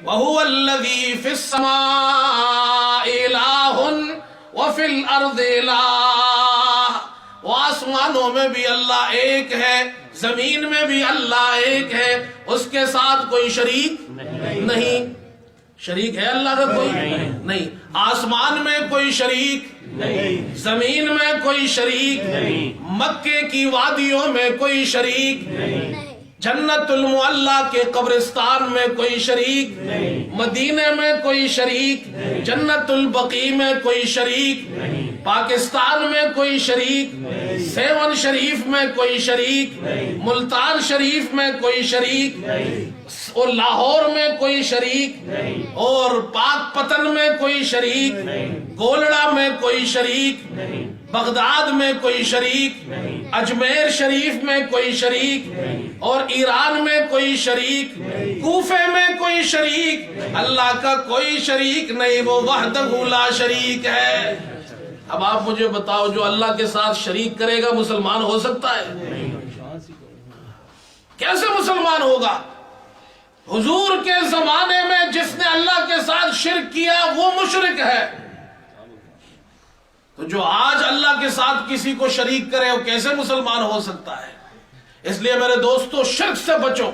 وَهُوَ الَّذِي فِي السَّمَاءِ إِلَٰهٌ وَفِي الْأَرْضِ إِلَٰهٌ، وہ آسمانوں میں بھی اللہ ایک ہے، زمین میں بھی اللہ ایک ہے، اس کے ساتھ کوئی شریک نہیں۔ شریک ہے اللہ کا کوئی نہیں، آسمان میں کوئی شریک نہیں، زمین میں کوئی شریک نہیں، مکے کی وادیوں میں کوئی شریک نہیں، جنت المعلا کے قبرستان میں کوئی شریک نہیں، مدینے میں کوئی شریک نہیں، جنت البقیع میں کوئی شریک نہیں، پاکستان میں کوئی شریک نہیں، سیون شریف میں کوئی شریک نہیں، ملتان شریف میں کوئی شریک نہیں، اور لاہور میں کوئی شریک نہیں، اور پاک پتن میں کوئی شریک نہیں، گولڑا میں کوئی شریک نہیں، بغداد میں کوئی شریک نہیں، اجمیر شریف میں کوئی شریک نہیں، اور ایران میں کوئی شریک نہیں، کوفے میں کوئی شریک، اللہ کا کوئی شریک نہیں، وہ وحدہ لا شریک ہے۔ اب آپ مجھے بتاؤ، جو اللہ کے ساتھ شریک کرے گا مسلمان ہو سکتا ہے؟ کیسے مسلمان ہوگا؟ حضور کے زمانے میں جس نے اللہ کے ساتھ شرک کیا وہ مشرک ہے، تو جو آج اللہ کے ساتھ کسی کو شریک کرے وہ کیسے مسلمان ہو سکتا ہے؟ اس لیے میرے دوستو، شرک سے بچو،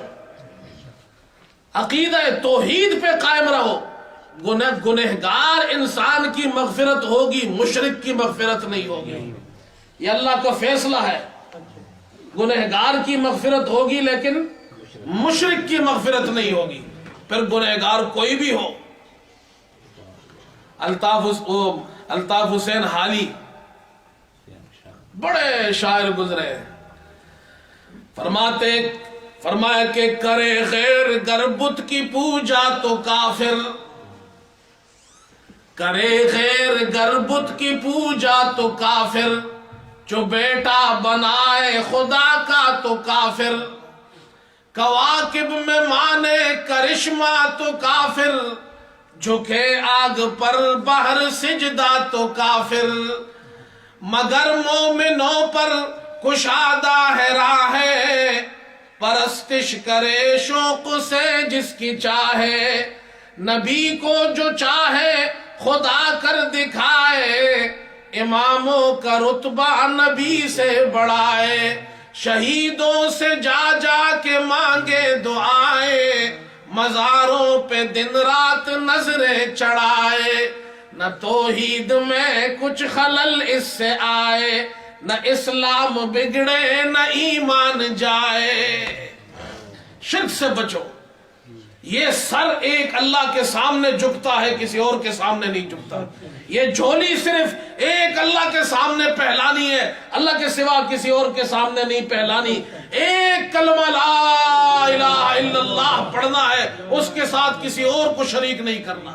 عقیدہ توحید پہ قائم رہو۔ گنہگار انسان کی مغفرت ہوگی، مشرک کی مغفرت نہیں ہوگی، یہ اللہ کا فیصلہ ہے۔ گنہگار کی مغفرت ہوگی لیکن مشرک کی مغفرت نہیں ہوگی، پھر گنہگار کوئی بھی ہو۔ الطاف حسین حالی بڑے شاعر گزرے، فرمایا کہ کرے غیر گر بت کی پوجا تو کافر، کرے غیر گر بت کی پوجا تو کافر، جو بیٹا بنائے خدا کا تو کافر، کواکب میں مانے کرشمہ تو کافر، جھکے آگ پر بہر سجدہ تو کافر، مگر مومنوں پر کشادہ ہے راہ، پرستش کرے شوق سے جس کی چاہے، نبی کو جو چاہے خدا کر دکھائے، اماموں کا رتبہ نبی سے بڑھائے، شہیدوں سے جا جا کے مانگے دعائیں، مزاروں پہ دن رات نظریں چڑھائے، نہ توحید میں کچھ خلل اس سے آئے، نہ اسلام بگڑے نہ ایمان جائے۔ شرک سے بچو، یہ سر ایک اللہ کے سامنے جھکتا ہے، کسی اور کے سامنے نہیں جھکتا، یہ جھولی صرف ایک اللہ کے سامنے پہلانی ہے، اللہ کے سوا کسی اور کے سامنے نہیں پہلانی، ایک کلمہ لا الہ الا اللہ پڑھنا ہے، اس کے ساتھ کسی اور کو شریک نہیں کرنا۔